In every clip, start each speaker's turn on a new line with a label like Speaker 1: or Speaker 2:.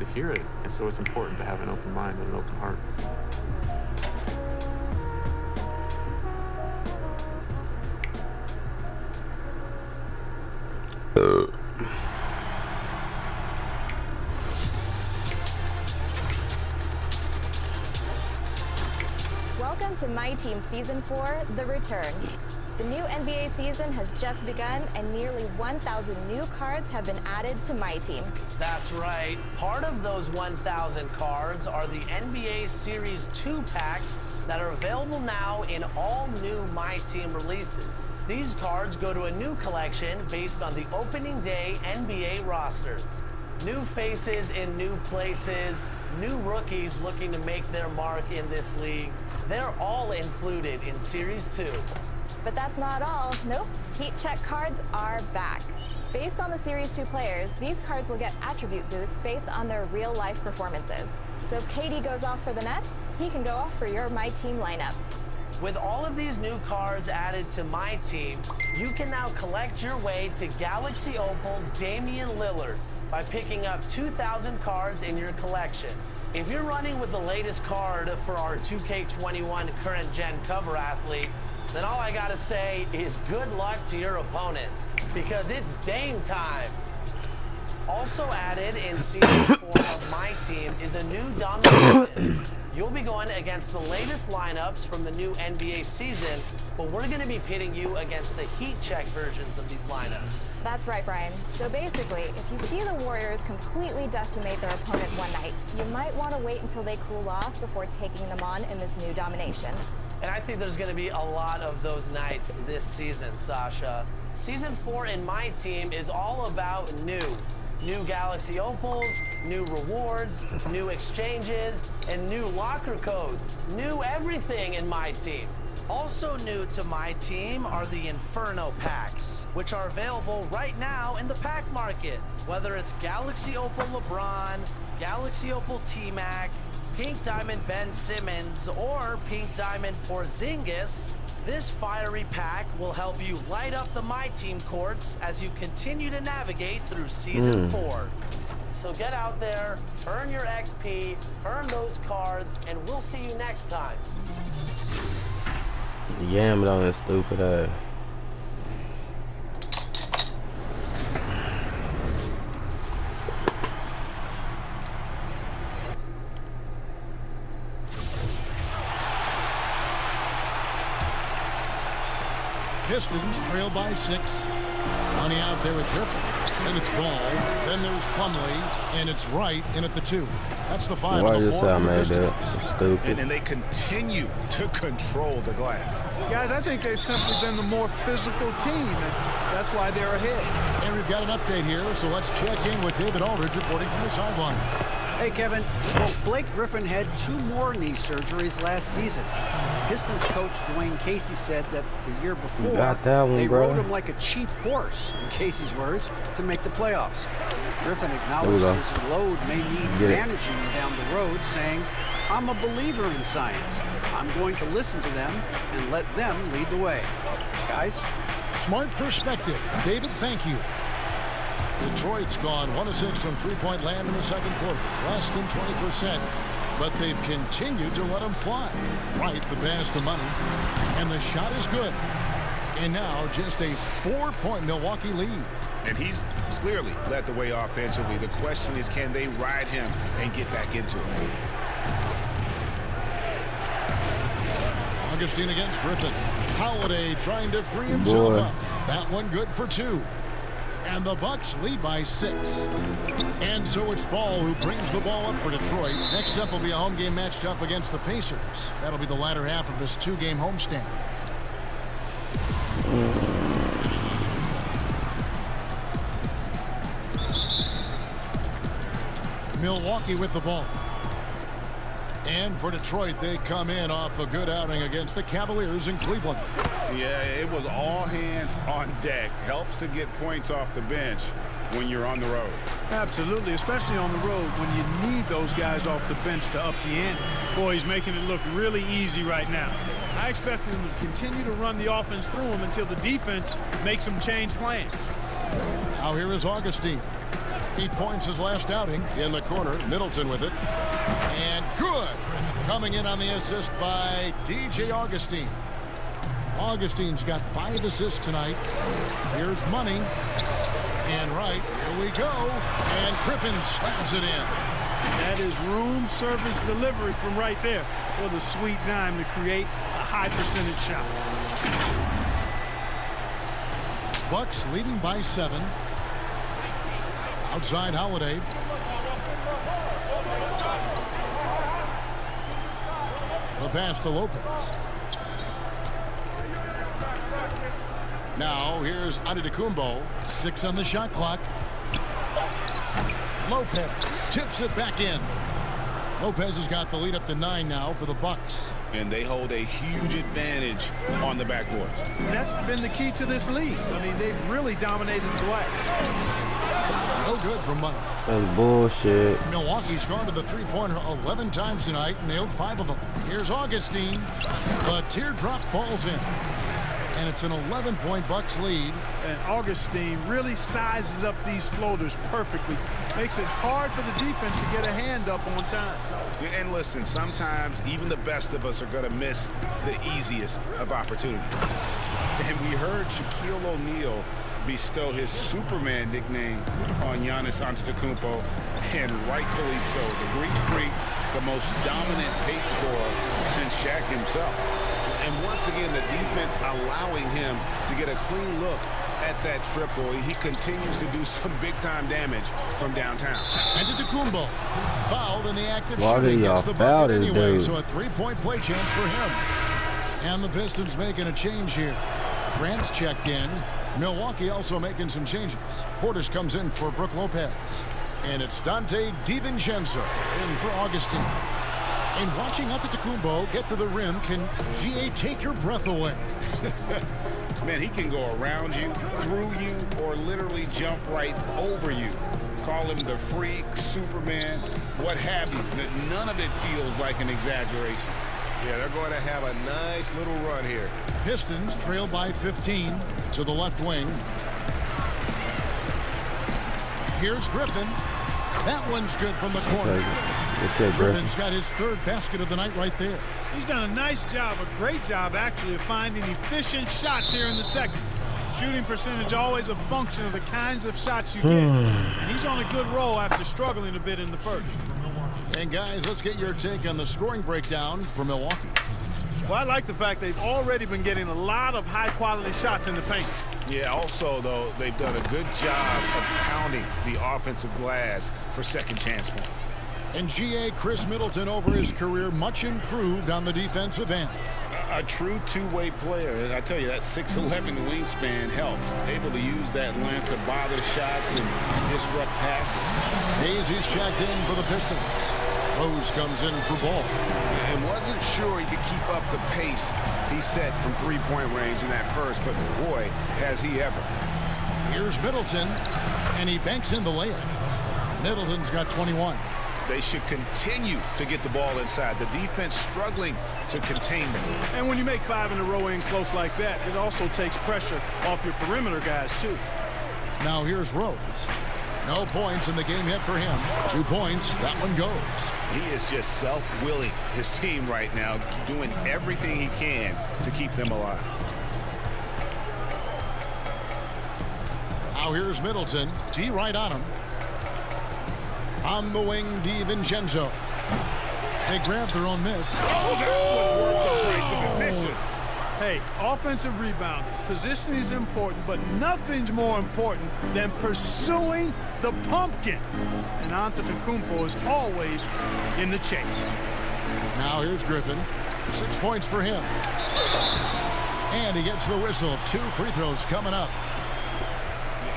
Speaker 1: to hear it. And so it's important to have an open mind and an open heart.
Speaker 2: Welcome to My Team Season 4, The Return. The new NBA season has just begun, and nearly 1,000 new cards have been added to My Team.
Speaker 3: That's right. Part of those 1,000 cards are the NBA Series 2 packs that are available now in all new My Team releases. These cards go to a new collection based on the opening day NBA rosters. New faces in new places, new rookies looking to make their mark in this league. They're all included in Series 2.
Speaker 2: But that's not all. Nope. Heat check cards are back. Based on the Series 2 players, these cards will get attribute boosts based on their real-life performances. So if KD goes off for the Nets, he can go off for your My Team lineup.
Speaker 3: With all of these new cards added to My Team, you can now collect your way to Galaxy Opal Damian Lillard by picking up 2,000 cards in your collection. If you're running with the latest card for our 2K21 current gen cover athlete, then all I gotta say is good luck to your opponents, because it's Dame time. Also added in Season 4 of My Team is a new domination. You'll be going against the latest lineups from the new NBA season, but we're gonna be pitting you against the heat check versions of these lineups.
Speaker 2: That's right, Brian. So basically, if you see the Warriors completely decimate their opponent one night, you might want to wait until they cool off before taking them on in this new domination.
Speaker 3: And I think there's going to be a lot of those nights this season, Sasha. Season 4 in My Team is all about new. New Galaxy Opals, new rewards, new exchanges, and new locker codes. New everything in My Team. Also new to My Team are the Inferno packs, which are available right now in the pack market. Whether it's Galaxy Opal LeBron, Galaxy Opal T-Mac, Pink Diamond Ben Simmons, or Pink Diamond Porzingis, this fiery pack will help you light up the My Team courts as you continue to navigate through Season 4. So get out there, earn your XP, earn those cards, and we'll see you next time.
Speaker 4: Yammed on his stupid ass.
Speaker 5: Pistons trail by 6. Money out there with Griffin. Then it's Ball. Then there's Plumlee. And it's Wright in at the 2. That's the 5 and the 4 for the Pistons.
Speaker 4: Stupid.
Speaker 6: And they continue to control the glass.
Speaker 7: Guys, I think they've simply been the more physical team, and that's why they're ahead.
Speaker 5: And we've got an update here, so let's check in with David Aldridge reporting from the sideline.
Speaker 8: Hey, Kevin. Well, Blake Griffin had 2 more knee surgeries last season. Pistons coach Dwayne Casey said that the year before, they rode him like a cheap horse, in Casey's words, to make the playoffs. Griffin acknowledged his load may need managing down the road, saying, "I'm a believer in science. I'm going to listen to them and let them lead the way." Guys?
Speaker 5: Smart perspective. David, thank you. Detroit's gone 1 of 6 from three-point land in the second quarter, less than 20%. But they've continued to let them fly. Right, the pass to Money. And the shot is good. And now just a 4-point Milwaukee lead.
Speaker 6: And he's clearly led the way offensively. The question is, can they ride him and get back into it?
Speaker 5: Augustine against Griffin. Holiday trying to free himself up. That one good for 2. And the Bucks lead by 6. And so it's Ball who brings the ball up for Detroit. Next up will be a home game matched up against the Pacers. That'll be the latter half of this 2-game homestand. Milwaukee with the ball. And for Detroit, they come in off a good outing against the Cavaliers in Cleveland.
Speaker 6: Yeah, it was all hands on deck. Helps to get points off the bench when you're on the road.
Speaker 7: Absolutely, especially on the road when you need those guys off the bench to up the ante. Boy, he's making it look really easy right now. I expect him to continue to run the offense through him until the defense makes them change plans.
Speaker 5: Now here is Augustine. 8 points his last outing. In the corner, Middleton with it. And good. Coming in on the assist by DJ Augustine. Augustine's got 5 assists tonight. Here's Money. And right, here we go. And Griffin slams it in.
Speaker 7: That is room service delivery from right there for the sweet dime to create a high percentage shot.
Speaker 5: Bucks leading by 7. Outside Holiday. The pass to Lopez. Now here's Antetokounmpo. 6 on the shot clock. Lopez tips it back in. Lopez has got the lead up to 9 now for the Bucks.
Speaker 6: And they hold a huge advantage on the backboards.
Speaker 7: That's been the key to this league. I mean, they've really dominated the glass.
Speaker 5: No good from Money.
Speaker 4: That's bullshit.
Speaker 5: Milwaukee's gone to the three-pointer 11 times tonight, nailed 5 of them. Here's Augustine. The teardrop falls in. And it's an 11-point Bucks lead.
Speaker 7: And Augustine really sizes up these floaters perfectly. Makes it hard for the defense to get a hand up on time.
Speaker 6: And listen, sometimes even the best of us are going to miss the easiest of opportunities. And we heard Shaquille O'Neal bestow his Superman nickname on Giannis Antetokounmpo, and rightfully so. The Greek freak, the most dominant paint scorer since Shaq himself. And once again, the defense allowing him to get a clean look at that triple. He continues to do some big-time damage from downtown.
Speaker 5: Antetokounmpo fouled in the active
Speaker 4: Why
Speaker 5: shooting.
Speaker 4: did y'all
Speaker 5: Gets the
Speaker 4: foul
Speaker 5: bucket
Speaker 4: this
Speaker 5: anyway,
Speaker 4: dude?
Speaker 5: so a 3-point play chance for him. And the Pistons making a change here. Grant's checked in. Milwaukee also making some changes. Portis comes in for Brook Lopez. And it's Dante DiVincenzo in for Augustine. And watching Antetokounmpo get to the rim, can GA take your breath away?
Speaker 6: Man, he can go around you, through you, or literally jump right over you. Call him the freak, Superman, what have you. None of it feels like an exaggeration. Yeah, they're going to have a nice little run here.
Speaker 5: Pistons trail by 15 to the left wing. Here's Griffin. That one's good from the corner. Griffin's got his 3rd basket of the night right there.
Speaker 7: He's done a nice job, a great job actually, of finding efficient shots here in the second. Shooting percentage always a function of the kinds of shots you get. And he's on a good roll after struggling a bit in the first.
Speaker 5: And guys, let's get your take on the scoring breakdown for Milwaukee.
Speaker 7: Well, I like the fact they've already been getting a lot of high-quality shots in the paint.
Speaker 6: Yeah, also, though, they've done a good job of pounding the offensive glass for second chance points.
Speaker 5: And GA Chris Middleton over his career, much improved on the defensive end.
Speaker 6: A true two-way player. And I tell you, that 6'11" wingspan helps. Able to use that length to bother shots and disrupt passes.
Speaker 5: Hayes is checked in for the Pistons. Rose comes in for Ball.
Speaker 6: And wasn't sure he could keep up the pace he set from three-point range in that first, but boy, has he ever.
Speaker 5: Here's Middleton, and he banks in the layup. Middleton's got 21.
Speaker 6: They should continue to get the ball inside. The defense struggling to contain them.
Speaker 7: And when you make 5 in a row in close like that, it also takes pressure off your perimeter guys, too.
Speaker 5: Now here's Rose. No points in the game yet for him. 2 points. That one goes.
Speaker 6: He is just self-willing his team right now, doing everything he can to keep them alive.
Speaker 5: Now here's Middleton. T right on him. On the wing, DiVincenzo. They grabbed their own miss.
Speaker 6: Oh, that was worth the price of admission.
Speaker 7: Hey, offensive rebounding. Positioning is important, but nothing's more important than pursuing the pumpkin. And Antetokounmpo is always in the chase.
Speaker 5: Now here's Griffin. 6 points for him. And he gets the whistle. 2 free throws coming up.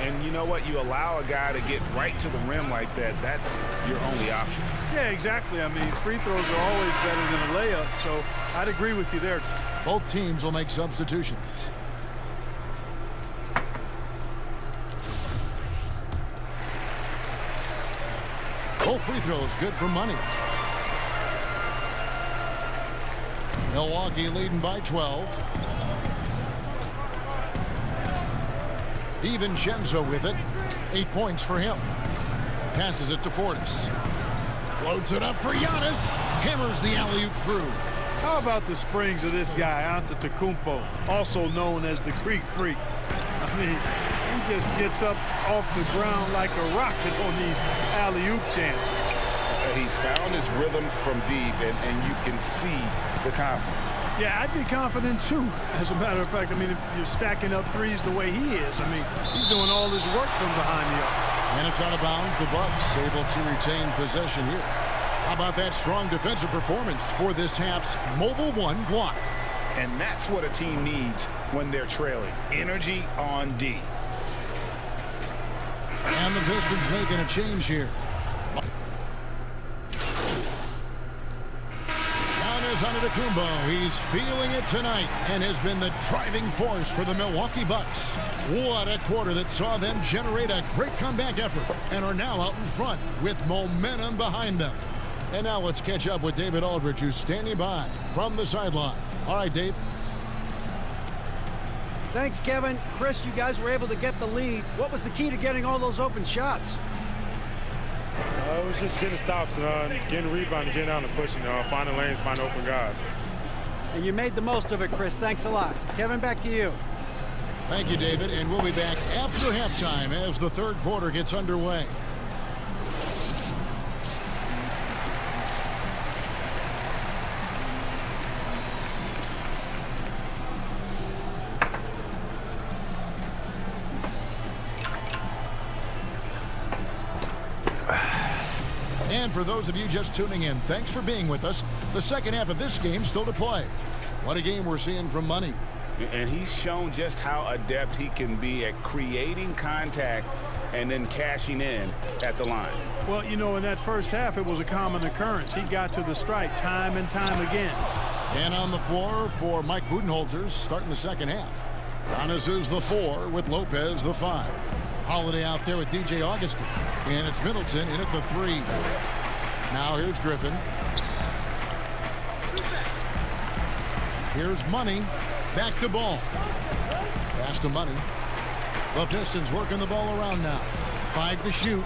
Speaker 6: And you know what? You allow a guy to get right to the rim like that. That's your only option.
Speaker 7: Yeah, exactly. I mean, free throws are always better than a layup, so I'd agree with you there.
Speaker 5: Both teams will make substitutions. Both free throws good for money. Milwaukee leading by 12. DiVincenzo with it. 8 points for him. Passes it to Portis. Loads it up for Giannis. Hammers the alley-oop through.
Speaker 7: How about the springs of this guy, Antetokounmpo, also known as the Greek Freak? I mean, he just gets up off the ground like a rocket on these alley-oop chances.
Speaker 6: He's found his rhythm from deep, and you can see the confidence.
Speaker 7: Yeah, I'd be confident too. As a matter of fact, I mean, if you're stacking up threes the way he is, I mean, he's doing all his work from behind the arc.
Speaker 5: And it's out of bounds. The Bucks able to retain possession here. How about that strong defensive performance for this half's mobile one block?
Speaker 6: And that's what a team needs when they're trailing. Energy on D.
Speaker 5: And the Pistons making a change here. Antetokounmpo, he's feeling it tonight and has been the driving force for the Milwaukee Bucks. What a quarter that saw them generate a great comeback effort and are now out in front with momentum behind them. And now let's catch up with David Aldridge, who's standing by from the sideline. All right, Dave.
Speaker 8: Thanks, Kevin. Chris, you guys were able to get the lead. What was the key to getting all those open shots?
Speaker 9: It was just getting stops, getting rebound, getting out and pushing, finding lanes, finding open guys.
Speaker 8: And you made the most of it, Chris. Thanks a lot. Kevin, back to you.
Speaker 5: Thank you, David. And we'll be back after halftime as the third quarter gets underway. And for those of you just tuning in, thanks for being with us. The second half of this game still to play. What a game we're seeing from Money.
Speaker 6: And he's shown just how adept he can be at creating contact and then cashing in at the line.
Speaker 7: Well, you know, in that first half, it was a common occurrence. He got to the strike time and time again.
Speaker 5: And on the floor for Mike Budenholzer starting the second half. Giannis is the 4 with Lopez the 5. Holiday out there with DJ Augustin. And it's Middleton in at the 3. Now here's Griffin. Here's Money. Back to Ball. Pass to Money. The Pistons working the ball around now. 5 to shoot.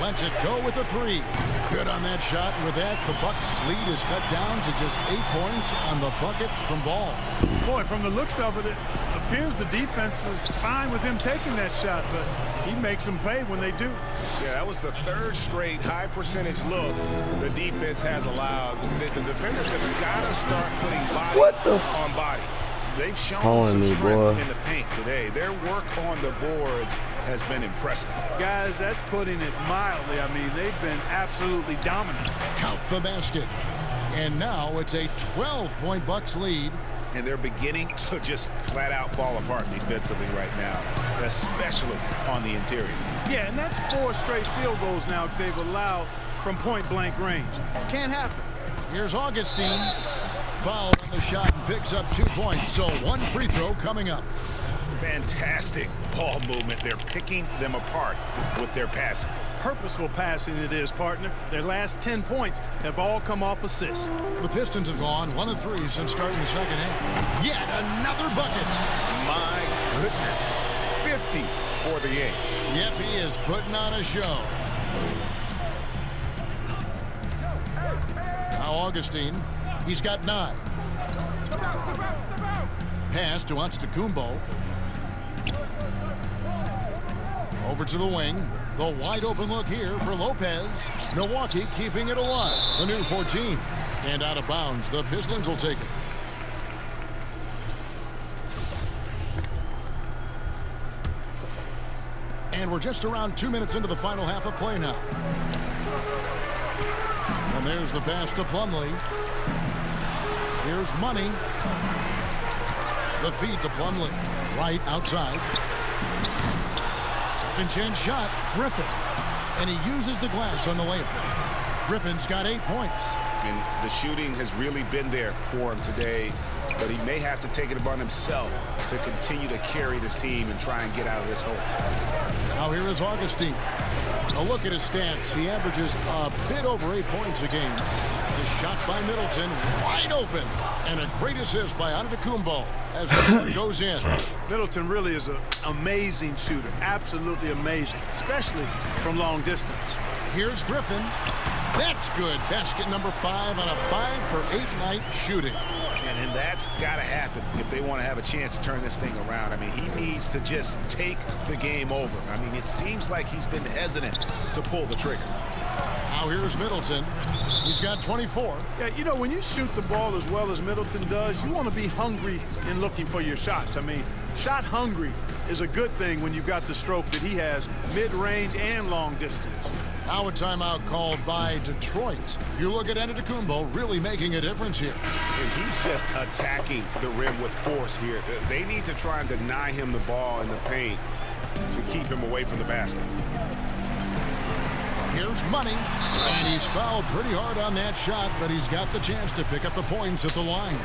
Speaker 5: Lets it go with the 3. Good on that shot. And with that, the Bucks lead is cut down to just 8 points on the bucket from Ball.
Speaker 7: Boy, from the looks of it, it appears the defense is fine with him taking that shot, but he makes them pay when they do.
Speaker 6: Yeah, that was the third straight high percentage look the defense has allowed. The defenders have got to start putting body on body. They've shown some strength in the paint today. Their work on the boards has been impressive.
Speaker 7: Guys, that's putting it mildly. I mean, they've been absolutely dominant.
Speaker 5: Count the basket. And now it's a 12-point Bucks lead.
Speaker 6: And they're beginning to just flat out fall apart defensively right now, especially on the interior.
Speaker 7: Yeah, and that's 4 straight field goals now they've allowed from point-blank range. Can't happen.
Speaker 5: Here's Augustine. Fouled on the shot and picks up 2 points. So 1 free throw coming up.
Speaker 6: Fantastic ball movement. They're picking them apart with their passing.
Speaker 7: Purposeful passing it is, partner. Their last 10 points have all come off assists.
Speaker 5: The Pistons have gone 1 of 3 since starting the second half. Yet another bucket.
Speaker 6: My goodness. 50 for the 8.
Speaker 5: Yep, he is putting on a show. Now Augustine. He's got 9. Pass to Antetokounmpo. Over to the wing. The wide open look here for Lopez. Milwaukee keeping it alive. The new 14. And out of bounds. The Pistons will take it. And we're just around 2 minutes into the final half of play now. And there's the pass to Plumlee. Here's Money. The feed to Plumlee. Right outside. Second chance shot. Griffin. And he uses the glass on the layup. Griffin's got 8 points.
Speaker 6: And the shooting has really been there for him today, but he may have to take it upon himself to continue to carry this team and try and get out of this hole.
Speaker 5: Now here is Augustine. A look at his stats. He averages a bit over 8 points a game. The shot by Middleton, wide open. And a great assist by Antetokounmpo as the one goes in.
Speaker 7: Middleton really is an amazing shooter. Absolutely amazing, especially from long distance.
Speaker 5: Here's Griffin. That's good. Basket number 5 on a 5-for-8 night shooting.
Speaker 6: And that's got to happen if they want to have a chance to turn this thing around. I mean, he needs to just take the game over. I mean, it seems like he's been hesitant to pull the trigger.
Speaker 5: Now here's Middleton. He's got 24.
Speaker 7: Yeah, you know, when you shoot the ball as well as Middleton does, you want to be hungry in looking for your shots. I mean, shot hungry is a good thing when you've got the stroke that he has, mid-range and long distance.
Speaker 5: Now a timeout called by Detroit. You look at Antetokounmpo really making a difference here.
Speaker 6: And he's just attacking the rim with force here. They need to try and deny him the ball in the paint to keep him away from the basket.
Speaker 5: Here's Money, and he's fouled pretty hard on that shot, but he's got the chance to pick up the points at the line.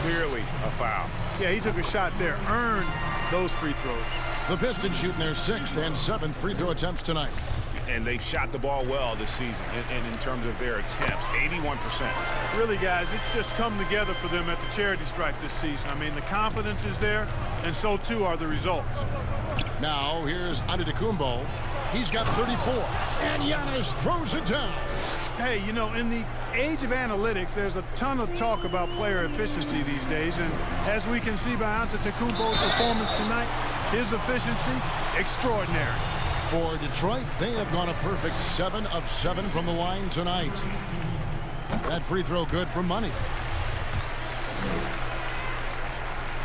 Speaker 6: Clearly a foul.
Speaker 7: Yeah, he took a shot there, earned those free throws.
Speaker 5: The Pistons shooting their 6th and 7th free throw attempts tonight.
Speaker 6: And they've shot the ball well this season, and in terms of their attempts, 81%.
Speaker 7: Really, guys, it's just come together for them at the charity stripe this season. I mean, the confidence is there, and so too are the results.
Speaker 5: Now here's Antetokounmpo. He's got 34, and Giannis throws it down.
Speaker 7: Hey, you know, in the age of analytics, there's a ton of talk about player efficiency these days, and as we can see by Antetokounmpo's performance tonight, his efficiency, extraordinary.
Speaker 5: For Detroit, they have gone a perfect 7 of 7 from the line tonight. That free throw good for Money.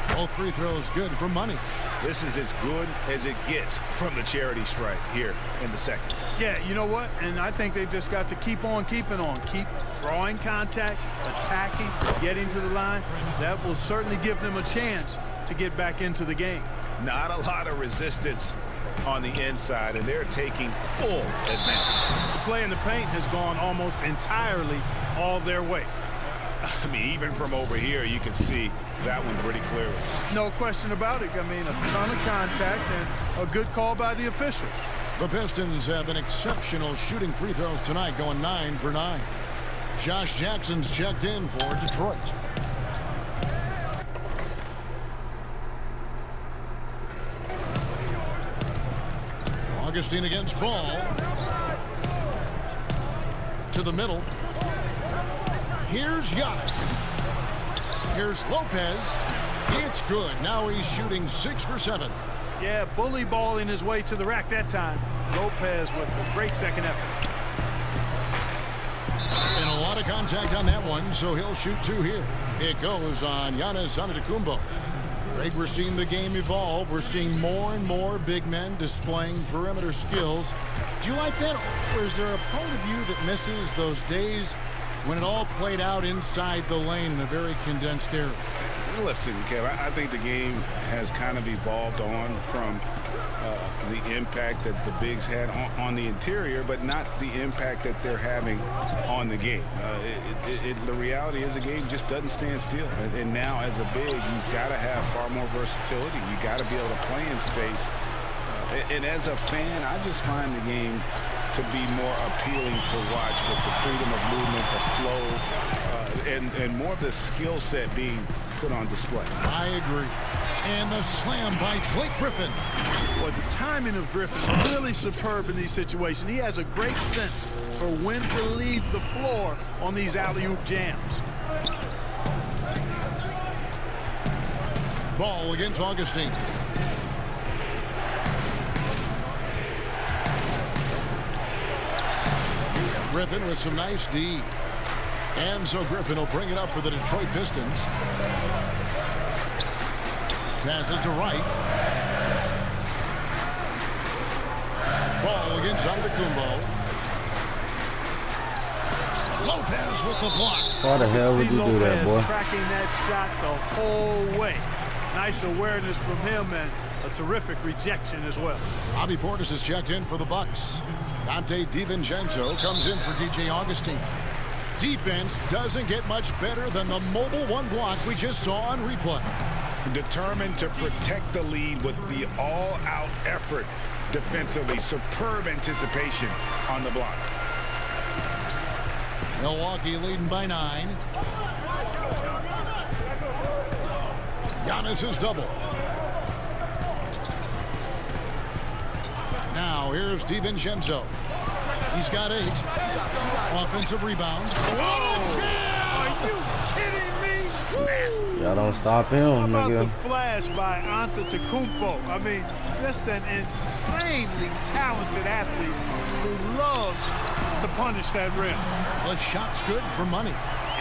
Speaker 5: Both free throws good for Money.
Speaker 6: This is as good as it gets from the charity stripe here in the second.
Speaker 7: Yeah, you know what? And I think they've just got to keep on keeping on. Keep drawing contact, attacking, getting to the line. That will certainly give them a chance to get back into the game.
Speaker 6: Not a lot of resistance on the inside, and they're taking full advantage.
Speaker 7: The play in the paint has gone almost entirely all their way.
Speaker 6: I mean, even from over here, you can see that one pretty clearly.
Speaker 7: No question about it. I mean, a ton of contact and a good call by the official.
Speaker 5: The Pistons have been exceptional shooting free throws tonight, going 9 for 9. Josh Jackson's checked in for Detroit. Augustine against Ball. To the middle. Here's Giannis. Here's Lopez. It's good. Now he's shooting 6 for 7.
Speaker 7: Yeah, bully balling his way to the rack that time. Lopez with a great second effort.
Speaker 5: And a lot of contact on that one, so he'll shoot 2 here. It goes on Giannis Antetokounmpo. Greg, we're seeing the game evolve. We're seeing more and more big men displaying perimeter skills. Do you like that? Or is there a part of you that misses those days when it all played out inside the lane in a very condensed area?
Speaker 6: Listen, Kev, I think the game has kind of evolved on from the impact that the bigs had on the interior, but not the impact that they're having on the game. The reality is the game just doesn't stand still. And now, as a big, you've got to have far more versatility. You've got to be able to play in space. And as a fan, I just find the game to be more appealing to watch with the freedom of movement, the flow, and more of the skill set being put on display.
Speaker 5: I agree. And the slam by Blake Griffin.
Speaker 7: Well, the timing of Griffin really superb in these situations. He has a great sense for when to leave the floor on these alley-oop jams.
Speaker 5: Ball against Augustine. Griffin with some nice D. And so Griffin will bring it up for the Detroit Pistons. Passes to Wright. Ball against Antetokounmpo. Lopez with the block.
Speaker 4: Why the hell would you do that, boy?
Speaker 7: Tracking that shot the whole way. Nice awareness from him and a terrific rejection as well.
Speaker 5: Bobby Portis is checked in for the Bucks. Dante DiVincenzo comes in for DJ Augustine. defense doesn't get much better than the mobile one block we just saw on replay.
Speaker 6: Determined to protect the lead with the all-out effort defensively. Superb anticipation on the block.
Speaker 5: Milwaukee leading by 9. Giannis is double. Now here's DiVincenzo. He's got 8. Offensive rebound.
Speaker 7: Are you kidding me?
Speaker 4: Y'all don't stop him,
Speaker 7: How about
Speaker 4: nigga.
Speaker 7: the flash by Antetokounmpo? I mean, just an insanely talented athlete who loves to punish that rim.
Speaker 5: The shot's good for money.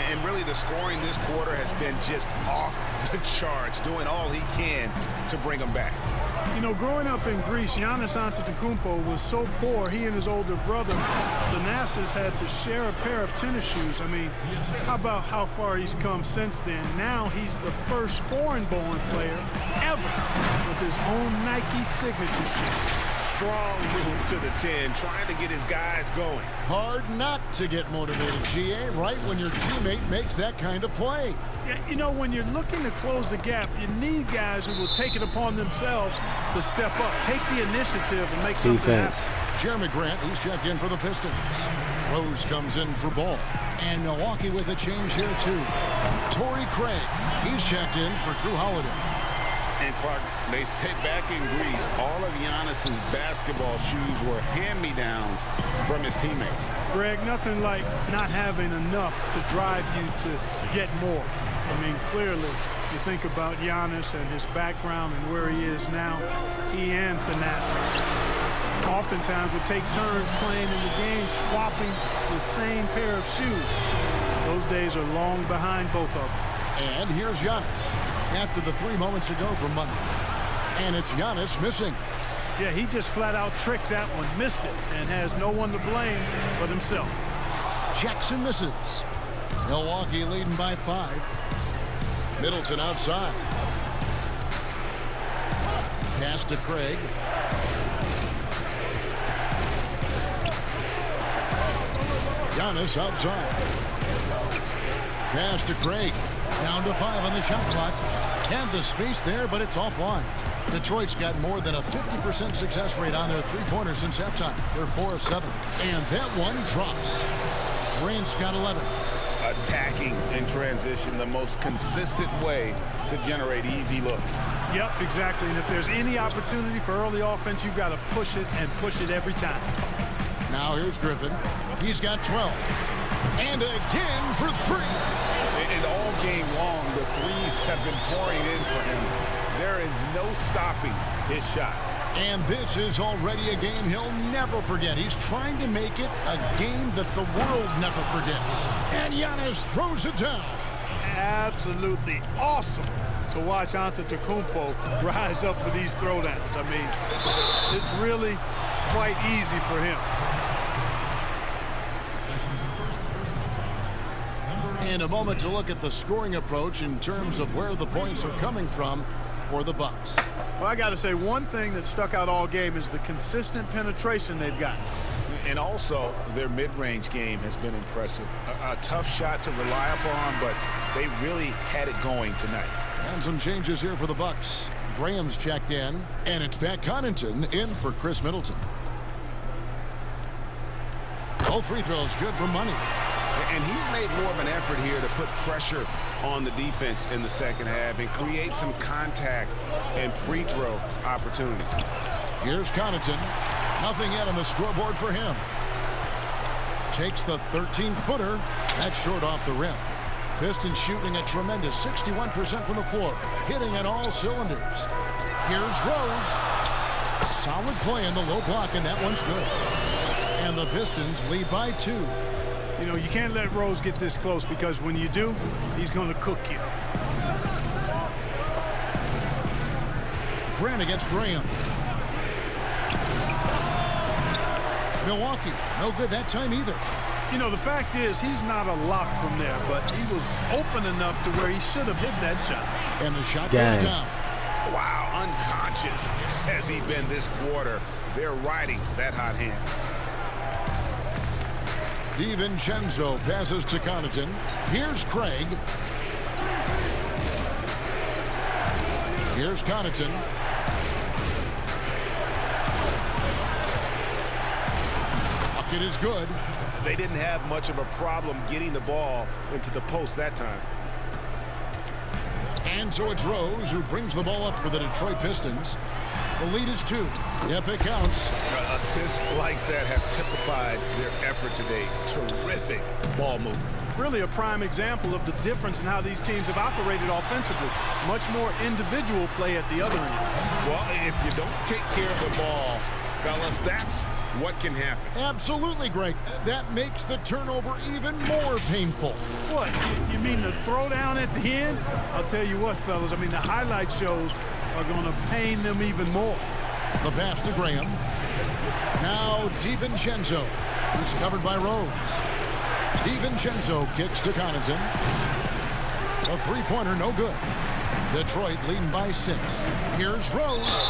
Speaker 6: And really the scoring this quarter has been just off the charts, doing all he can to bring them back.
Speaker 7: You know, growing up in Greece, Giannis Antetokounmpo was so poor, he and his older brother, Thanasis, had to share a pair of tennis shoes. I mean, how about how far he's come since then? Now he's the first foreign-born player ever with his own Nike signature shoe.
Speaker 6: Strong move to the 10, trying to get his guys going.
Speaker 5: Hard not to get motivated, GA, right when your teammate makes that kind of play.
Speaker 7: Yeah, you know, when you're looking to close the gap, you need guys who will take it upon themselves to step up, take the initiative and make something happen.
Speaker 5: Jeremy Grant, who's checked in for the Pistons. Rose comes in for Ball. And Milwaukee with a change here, too. Torrey Craig, he's checked in for Drew Holiday.
Speaker 6: And Clark, they say back in Greece, all of Giannis's basketball shoes were hand-me-downs from his teammates.
Speaker 7: Greg, nothing like not having enough to drive you to get more. I mean, clearly, you think about Giannis and his background and where he is now, he and Thanasis oftentimes would take turns playing in the game, swapping the same pair of shoes. Those days are long behind both of them.
Speaker 5: And here's Giannis after the 3 moments ago from Monday. And it's Giannis missing.
Speaker 7: Yeah, he just flat out tricked that one, missed it, and has no one to blame but himself.
Speaker 5: Jackson misses. Milwaukee leading by 5. Middleton outside. Pass to Craig. Giannis outside. Pass to Craig. Down to 5 on the shot clock. And the space there, but it's offline. Detroit's got more than a 50% success rate on their three-pointers since halftime. They're 4 of 7. And that one drops. Grant's got 11.
Speaker 6: Attacking in transition, the most consistent way to generate easy looks.
Speaker 7: Yep, exactly. And if there's any opportunity for early offense, you've got to push it and push it every time.
Speaker 5: Now here's Griffin. He's got 12. And again for 3.
Speaker 6: And all game long, the threes have been pouring in for him. There is no stopping his shot.
Speaker 5: And this is already a game he'll never forget. He's trying to make it a game that the world never forgets. And Giannis throws it down.
Speaker 7: Absolutely awesome to watch Antetokounmpo rise up for these throwdowns. I mean, it's really quite easy for him.
Speaker 5: In a moment to look at the scoring approach in terms of where the points are coming from for the Bucks.
Speaker 7: Well, I got to say, one thing that stuck out all game is the consistent penetration they've got.
Speaker 6: And also, their mid-range game has been impressive. A tough shot to rely upon, but they really had it going tonight.
Speaker 5: And some changes here for the Bucks. Graham's checked in, and it's Pat Connaughton in for Chris Middleton. Both free throws good for money.
Speaker 6: And he's made more of an effort here to put pressure on the defense in the second half and create some contact and free throw opportunities.
Speaker 5: Here's Connaughton. Nothing yet on the scoreboard for him. Takes the 13-footer. That's short off the rim. Pistons shooting a tremendous 61% from the floor. Hitting at all cylinders. Here's Rose. Solid play in the low block, and that one's good. And the Pistons lead by 2.
Speaker 7: You know, you can't let Rose get this close because when you do, he's going to cook you.
Speaker 5: Grant against Graham. Milwaukee, no good that time either.
Speaker 7: You know, the fact is, he's not a lock from there, but he was open enough to where he should have hit that shot.
Speaker 5: And the shot goes down.
Speaker 6: Wow, unconscious has he been this quarter. They're riding that hot hand.
Speaker 5: DiVincenzo passes to Connaughton. Here's Craig. Here's Connaughton. Bucket is good.
Speaker 6: They didn't have much of a problem getting the ball into the post that time.
Speaker 5: And so it's Rose who brings the ball up for the Detroit Pistons. The lead is 2. Yep, it counts.
Speaker 6: Assists like that have typified their effort today. Terrific ball movement.
Speaker 7: Really a prime example of the difference in how these teams have operated offensively. Much more individual play at the other end.
Speaker 6: Well, if you don't take care of the ball, fellas, that's what can happen.
Speaker 5: Absolutely, Greg. That makes the turnover even more painful.
Speaker 7: What? You mean the throwdown at the end? I'll tell you what, fellas. I mean, the highlight shows are going to pain them even more.
Speaker 5: The pass to Graham. Now DiVincenzo, who's covered by Rose. DiVincenzo kicks to Connaughton. A three-pointer, no good. Detroit leading by 6. Here's Rose.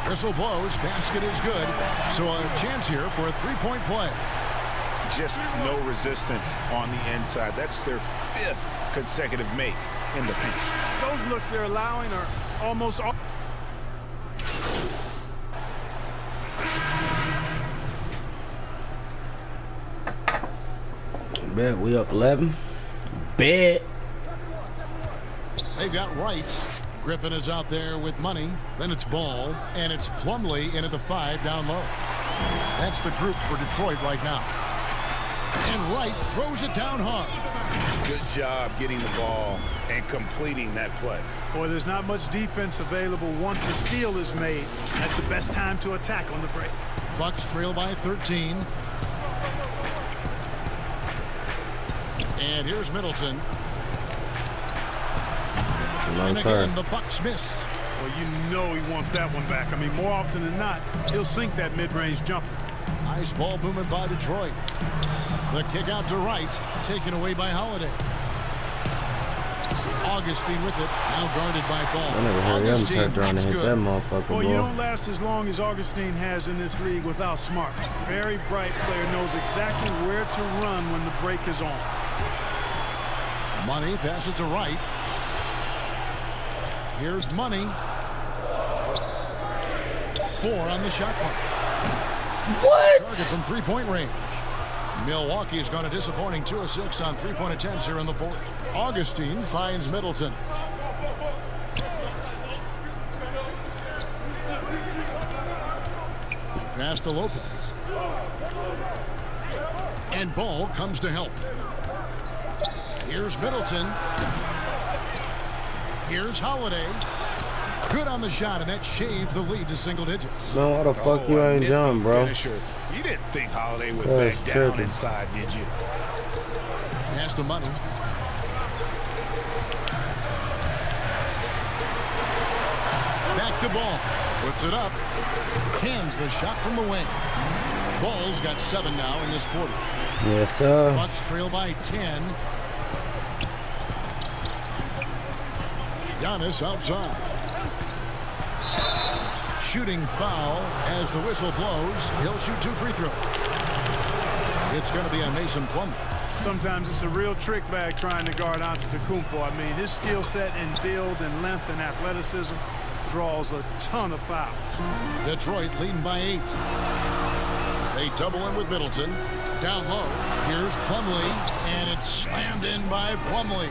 Speaker 5: Whistle blows. Basket is good. So a chance here for a three-point play.
Speaker 6: Just no resistance on the inside. That's their 5th consecutive make in the paint.
Speaker 7: Those looks they're allowing are almost all.
Speaker 4: Bet we up 11. Bet.
Speaker 5: They've got Wright. Griffin is out there with money. Then it's Ball. And it's Plumlee into the 5 down low. That's the group for Detroit right now. And Wright throws it down hard.
Speaker 6: Good job getting the ball and completing that play.
Speaker 7: Boy, there's not much defense available once a steal is made. That's the best time to attack on the break.
Speaker 5: Bucks trail by 13. And here's Middleton. And again, the Bucks miss.
Speaker 7: Well, you know he wants that one back. I mean, more often than not, he'll sink that mid-range jumper.
Speaker 5: Nice ball movement by Detroit. The kick out to Wright, taken away by Holiday. Augustine with it, now guarded by Ball.
Speaker 4: I never heard him turn around and hit that motherfucker.
Speaker 7: Well, you don't last as long as Augustine has in this league without smart. Very bright player, knows exactly where to run when the break is on.
Speaker 5: Money passes to Wright. Here's Money. 4 on the shot clock.
Speaker 4: What?
Speaker 5: Target from three-point range. Milwaukee's gone a disappointing 2 of 6 on three-point attempts here in the 4th. Augustine finds Middleton. Pass to Lopez. And Ball comes to help. Here's Middleton. Here's Holiday. Good on the shot, and that shaved the lead to single digits.
Speaker 4: Man, why the fuck you ain't jump, bro?
Speaker 6: Finisher. You didn't think Holiday would back down inside, did you?
Speaker 5: Pass to Money. Back to Ball. Puts it up. Cans the shot from the wing. Ball's got 7 now in this quarter.
Speaker 4: Yes, sir.
Speaker 5: Bucks trail by 10. Giannis outside. Shooting foul as the whistle blows. He'll shoot 2 free throws. It's going to be on Mason Plumlee.
Speaker 7: Sometimes it's a real trick bag trying to guard Antetokounmpo. I mean, his skill set in build and length and athleticism draws a ton of fouls.
Speaker 5: Detroit leading by 8. They double in with Middleton. Down low. Here's Plumlee, and it's slammed in by Plumlee.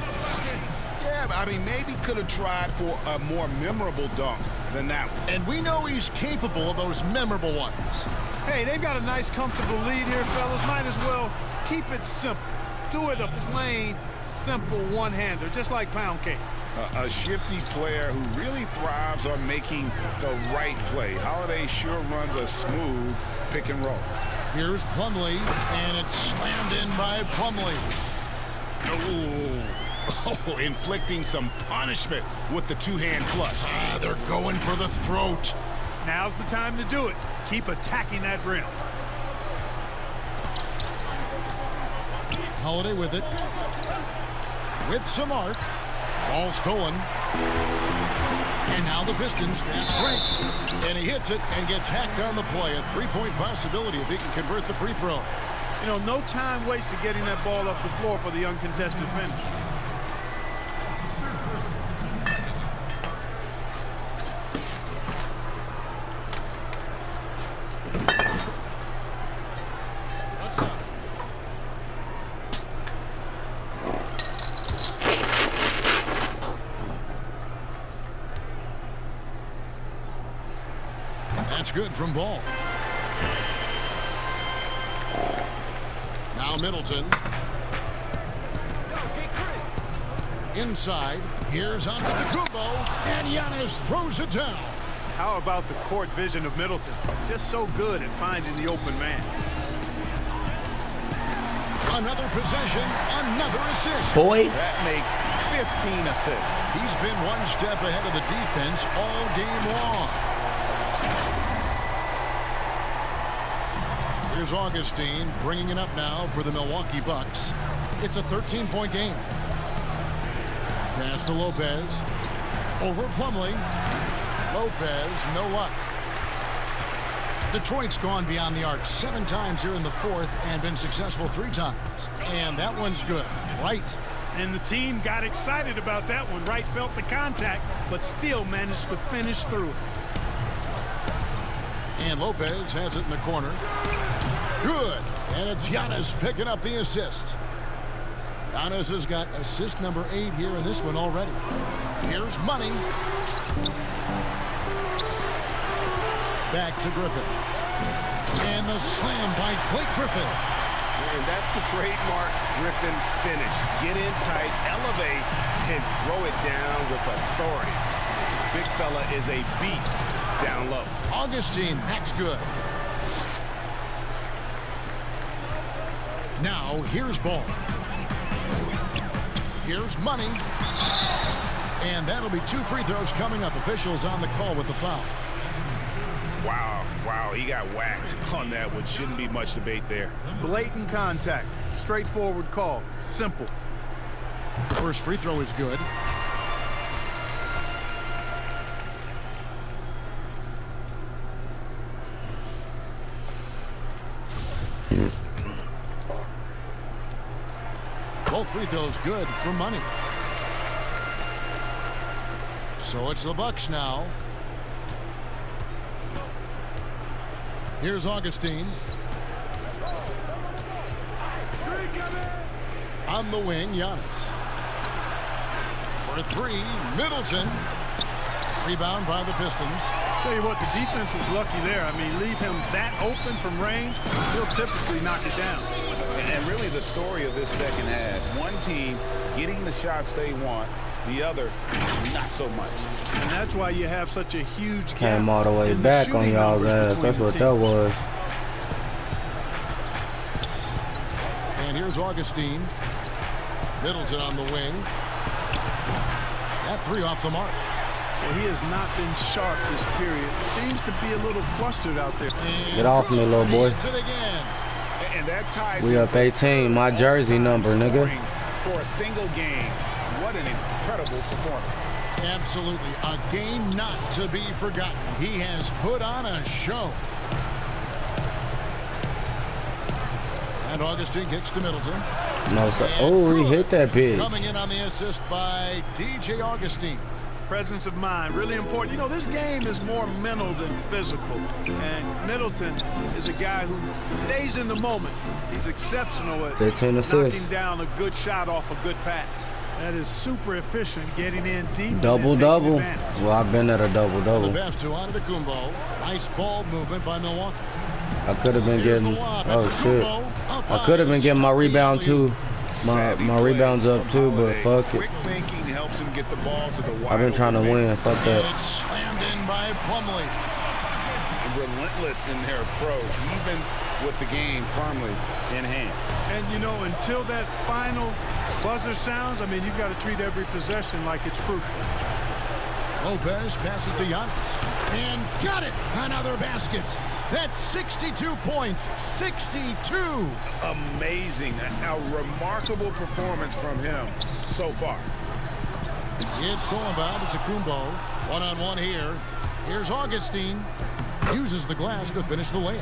Speaker 6: Yeah, I mean, maybe could have tried for a more memorable dunk than that one.
Speaker 5: And we know he's capable of those memorable ones.
Speaker 7: Hey, they've got a nice, comfortable lead here, fellas. Might as well keep it simple. Do it a plain, simple one-hander, just like pound cake.
Speaker 6: A shifty player who really thrives on making the right play. Holiday sure runs a smooth pick and roll.
Speaker 5: Here's Plumlee, and it's slammed in by Plumlee.
Speaker 6: Oh, inflicting some punishment with the two-hand flush.
Speaker 5: They're going for the throat.
Speaker 7: Now's the time to do it. Keep attacking that rim.
Speaker 5: Holiday with it. With some arc. Ball stolen. And now the Pistons fast break. And he hits it and gets hacked on the play. A three-point possibility if he can convert the free throw.
Speaker 7: You know, no time wasted getting that ball up the floor for the uncontested finish.
Speaker 5: That's good from Ball. Now Middleton. Inside. Here's Antetokounmpo. And Giannis throws it down.
Speaker 7: How about the court vision of Middleton? Just so good at finding the open man.
Speaker 5: Another possession, another assist.
Speaker 4: Boy.
Speaker 6: That makes 15 assists.
Speaker 5: He's been one step ahead of the defense all game long. Here's Augustine bringing it up now for the Milwaukee Bucks. It's a 13-point game. Pass to Lopez. Over Plumlee. Lopez, no luck. Detroit's gone beyond the arc 7 times here in the fourth and been successful 3 times. And that one's good. Right.
Speaker 7: And the team got excited about that one. Wright felt the contact, but still managed to finish through.
Speaker 5: And Lopez has it in the corner. Good. And it's Giannis picking up the assist. Giannis has got assist number 8 here in this one already. Here's Money. Back to Griffin. And the slam by Blake Griffin.
Speaker 6: And that's the trademark Griffin finish. Get in tight, elevate, and throw it down with authority. Big fella is a beast down low.
Speaker 5: Augustine, that's good. Now, here's Ball. Here's Money. And that'll be 2 free throws coming up. Officials on the call with the foul.
Speaker 6: Wow, he got whacked on that one. Shouldn't be much debate there.
Speaker 7: Blatant contact. Straightforward call. Simple.
Speaker 5: The first free throw is good. Both free throws good for Money. So it's the Bucks now. Here's Augustine. On the wing, Giannis. For 3, Middleton. Rebound by the Pistons.
Speaker 7: Tell you what, the defense was lucky there. I mean, leave him that open from range, he'll typically knock it down.
Speaker 6: And really the story of this second half, one team getting the shots they want, the other not so much.
Speaker 7: And that's why you have such a huge gap.
Speaker 4: Came all the way back on y'all's ass. That's what that was.
Speaker 5: And here's Augustine. Middleton on the wing. That 3 off the mark.
Speaker 7: Well, he has not been sharp this period. Seems to be a little flustered out there.
Speaker 5: And
Speaker 4: get off me, little boy.
Speaker 5: It again.
Speaker 6: And that ties
Speaker 4: we up 18. My jersey number, nigga.
Speaker 6: For a single game. What an incredible performance.
Speaker 5: Absolutely. A game not to be forgotten. He has put on a show. And Augustine kicks to Middleton.
Speaker 4: No, sir. Oh, he hit that pitch.
Speaker 5: Coming in on the assist by DJ Augustine.
Speaker 7: Presence of mind, really important. You know, this game is more mental than physical. And Middleton is a guy who stays in the moment. He's exceptional at knocking down a good shot off a good pass. That is super efficient, getting in deep.
Speaker 4: Double-double. Well, I've been at a double-double.
Speaker 5: The pass to Antetokounmpo. Nice ball movement by Milwaukee.
Speaker 4: I could have been getting, oh shit. I could have been getting my rebound too. My rebounds up too, but fuck it.
Speaker 6: Quick thinking helps him get the ball to the wide.
Speaker 4: I've been trying to win. Fuck that.
Speaker 5: It's slammed in by Plumlee.
Speaker 6: Relentless in their approach, even with the game firmly in hand.
Speaker 7: And you know, until that final buzzer sounds, I mean, you've got to treat every possession like it's crucial.
Speaker 5: Lopez passes to Giannis. And got it! Another basket. That's 62 points. 62.
Speaker 6: Amazing. A remarkable performance from him so far.
Speaker 5: It's all about Antetokounmpo. One-on-one here. Here's Augustine. Uses the glass to finish the layup.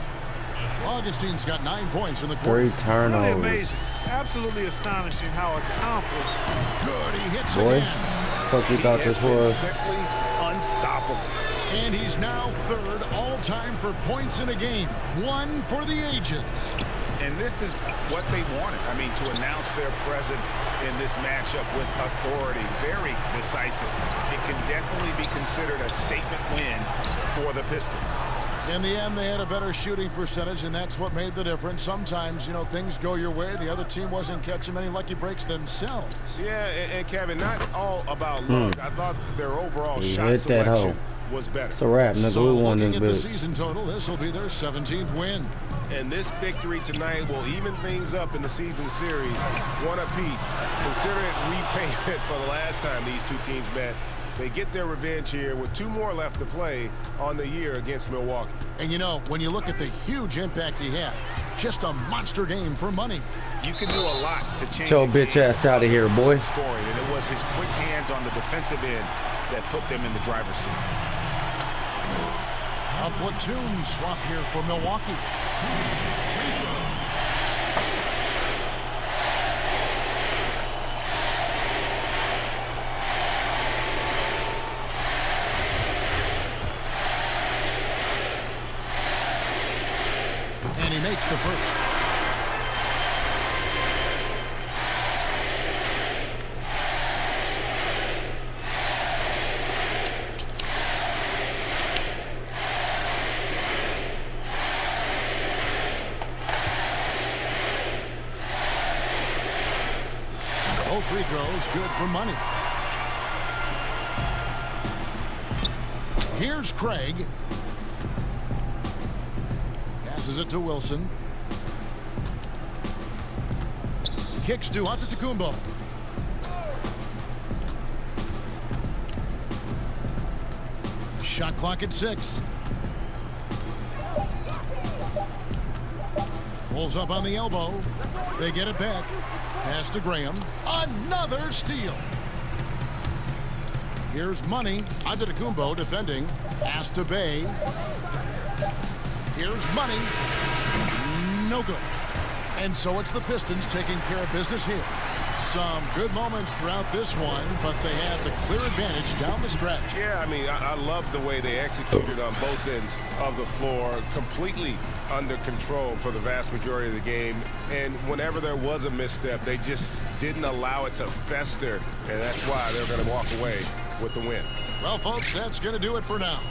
Speaker 5: Augustine's got 9 points in the quarter.
Speaker 4: 3 turnovers.
Speaker 7: Really amazing. Absolutely astonishing how accomplished.
Speaker 5: Good, he hits
Speaker 4: Boy,
Speaker 5: again.
Speaker 4: fuck you thought this was.
Speaker 6: Simply unstoppable.
Speaker 5: And he's now 3rd all-time for points in a game. 1 for the ages.
Speaker 6: And this is what they wanted. I mean, to announce their presence in this matchup with authority, very decisive. It can definitely be considered a statement win for the Pistons.
Speaker 5: In the end, they had a better shooting percentage, and that's what made the difference. Sometimes, you know, things go your way. The other team wasn't catching many lucky breaks themselves.
Speaker 6: Yeah, and Kevin, not all about luck. I thought their overall shot
Speaker 4: hit that
Speaker 6: selection
Speaker 4: hoe.
Speaker 6: was better.
Speaker 4: It's a wrap, nigga.
Speaker 5: So
Speaker 4: We won
Speaker 5: looking
Speaker 4: this
Speaker 5: at the
Speaker 4: bitch.
Speaker 5: season total, this will be their 17th win.
Speaker 6: And this victory tonight will even things up in the season series, 1 apiece. Consider it repayment for the last time these two teams met. They get their revenge here with 2 more left to play on the year against Milwaukee.
Speaker 5: And you know, when you look at the huge impact he had, just a monster game for money.
Speaker 6: You can do a lot to change
Speaker 4: Your bitch ass out of here, boy.
Speaker 6: scoring, and it was his quick hands on the defensive end that put them in the driver's seat.
Speaker 5: A platoon swap here for Milwaukee. And he makes the first. Both free throws good for money. Here's Craig. Passes it to Wilson. Kicks to Antetokounmpo. Shot clock at 6. Pulls up on the elbow. They get it back. Pass to Graham. Another steal. Here's money. Antetokounmpo defending. Pass to Bay. Here's money. No good. And so it's the Pistons taking care of business here. Some good moments throughout this one, but they have the clear advantage down the stretch.
Speaker 6: Yeah, I mean, I love the way they executed on both ends of the floor, completely under control for the vast majority of the game. And whenever there was a misstep, they just didn't allow it to fester, and that's why they're going to walk away with the win.
Speaker 5: Well, folks, that's going to do it for now.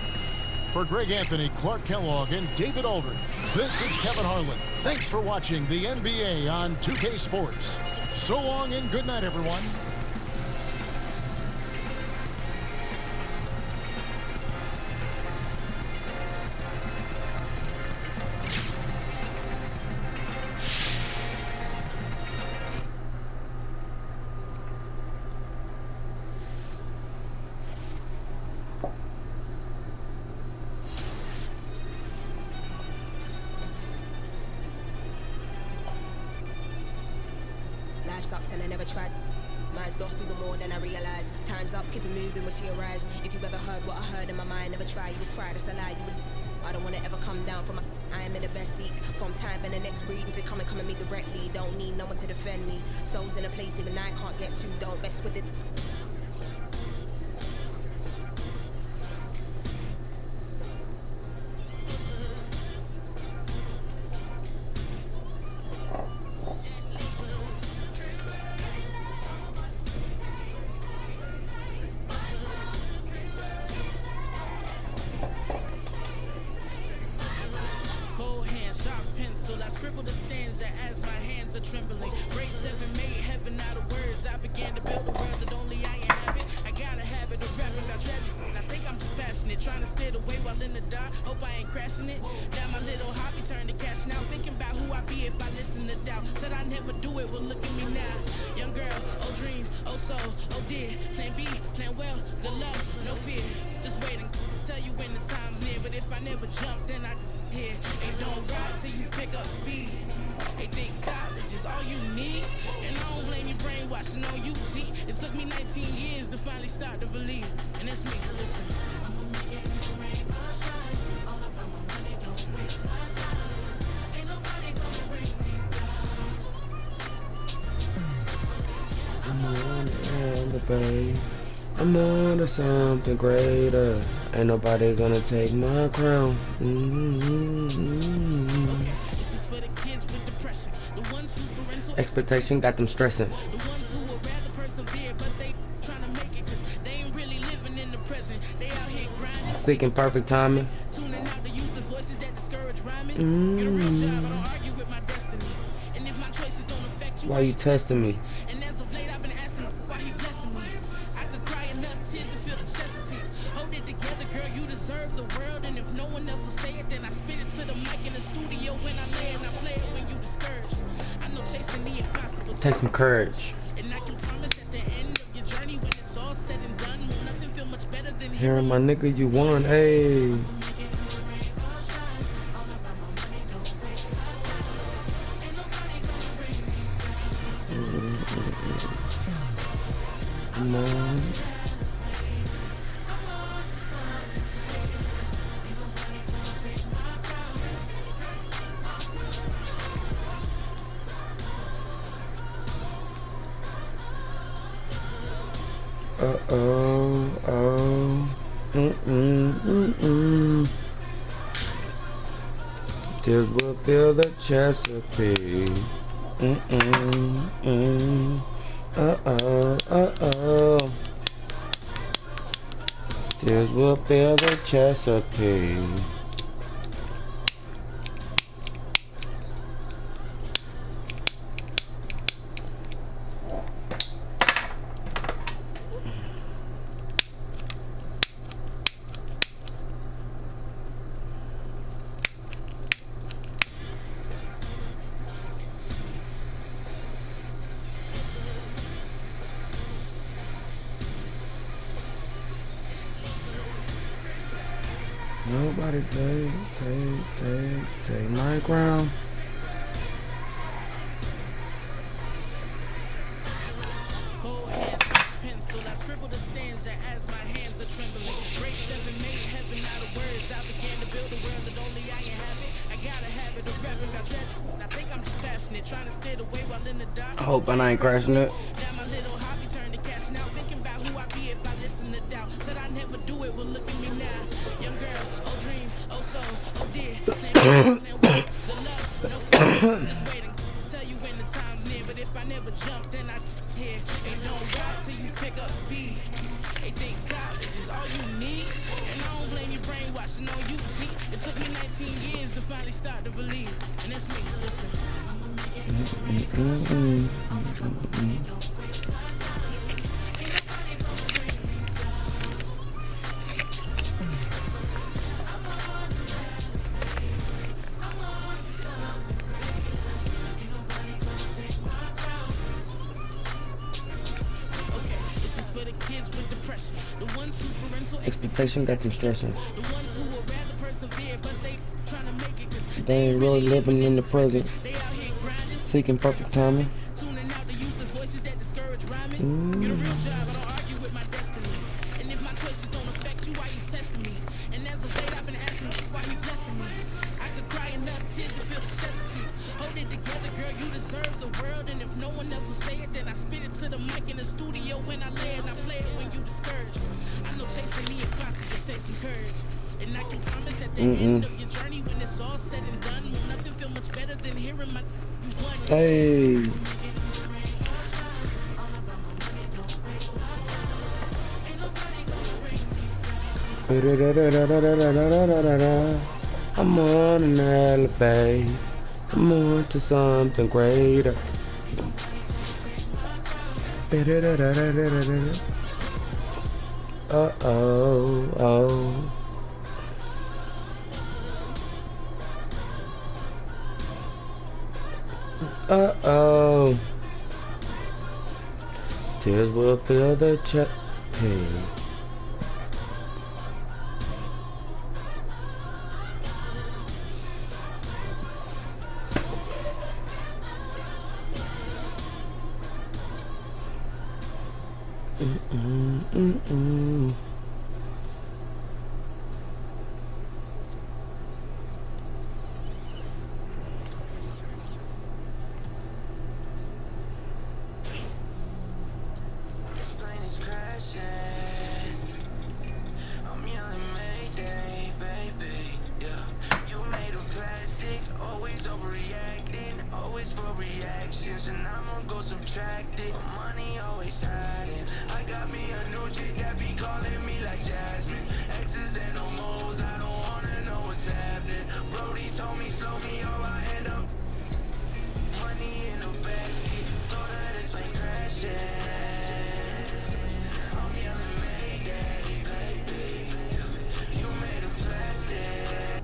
Speaker 5: For Greg Anthony, Clark Kellogg, and David Aldridge, this is Kevin Harlan. Thanks for watching the NBA on 2K Sports. So long and good night, everyone.
Speaker 10: Life sucks and I never tried. Mine's lost even more than I realize. Time's up, keep it moving when she arrives. If you ever heard what I heard in my mind, never try, you would cry, that's a lie, you would. I don't wanna ever come down from my. I am in the best seat. From time and the next breed. If you come at me directly, don't need no one to defend me. Souls in a place even I can't get to, don't mess with it.
Speaker 11: I scribble the stanza as my hands are trembling. Grade 7 made heaven out of words. I began to build a world that only I inhabit. I got a habit of rapping about tragedy. I think I'm just passionate, trying to steer the way while in the dark. Hope I ain't crashing it. Now my little hobby turned to cash now. Thinking about who I'd be if I listen to doubt. Said I never do it, well look at me now. Young girl, oh dream, oh soul, oh dear. Plan B, plan well, good luck, no fear. Just waiting, tell you when the time's near. But if I never jump, then I here. Ain't don't ride till you pick up speed. They think college is all you need. And I don't blame you brainwashing on UT. It took me 19 years to finally start to believe. And that's me, listen. I'ma make it rain or shine. All about my money, don't waste my time.
Speaker 4: I'm on to something greater. Ain't nobody gonna take my crown. Expectation got them stressing.
Speaker 11: The ones who would rather persevere, but they trying to make it, cause they ain't really living in the present. They out here grinding,
Speaker 4: Seeking perfect timing.
Speaker 11: tuning out the useless voices that discourage rhyming. Get a real job, I don't argue with my destiny. And if my choices don't affect you,
Speaker 4: Why you testing me?
Speaker 11: And as of late, I've been asking why he blessing me. I could cry enough tears to feel the Chesapeake. Hold it together, girl, you deserve the world. And if no one else will say it, then I spit it to the mic in the studio when I lay and I play it when you discouraged. I know chasing the impossible.
Speaker 4: Take some courage.
Speaker 11: And I can promise at the end of your journey, when it's all said and done, will nothing feel much better than
Speaker 4: hearing my nigga, you won, hey. Come on. Tears will fill the Chesapeake. Tears will fill the Chesapeake. Nobody take my crown.
Speaker 11: Cold hands, pencil, I scribble the stanza as my hands are trembling. Break 7 made heaven out of words. I began to build a world that only I inhabit. I got a habit of rapping about tragedy. I think I'm just passionate, trying to steer away while in the dark.
Speaker 4: I hope I ain't crashing it.
Speaker 11: Now my little hobby turned to cash now. Thinking about who I'd be if I listen to doubt. Said I never do it, well look at me now. Young girl, oh dream, oh soul, oh dear. The love, no fear, just waiting. Tell you when the time's near, but if I never jump, then I here. Ain't no ride till you pick up speed. They think college is all you need, and I don't blame you brainwashing on you, G. It took me 19 years to finally start to believe, and that's me. Listen.
Speaker 4: Expectation got them stressing. They ain't really living in the present. Seeking perfect timing.
Speaker 11: Hold it together, girl, you deserve the world. And if no one else will say it, then I spit it to the mic in the studio when I lay and I play it when you discouraged. I know chasing the impossible takes some courage. And I can promise at the end of your journey, when it's all said and done, will nothing feel much better than hearing my you won.
Speaker 4: Hey. I'm on an elevator. I'm on to something greater. Uh-oh. Tears will fill the chest.
Speaker 12: subtracted. Money always hiding. I got me a new chick that be calling me like Jasmine. Exes and no moles, I don't wanna know what's happening. Brody told me slow me or I end up money in the backseat. Told her this plane crashing. I'm yelling Mayday, baby. You made of plastic.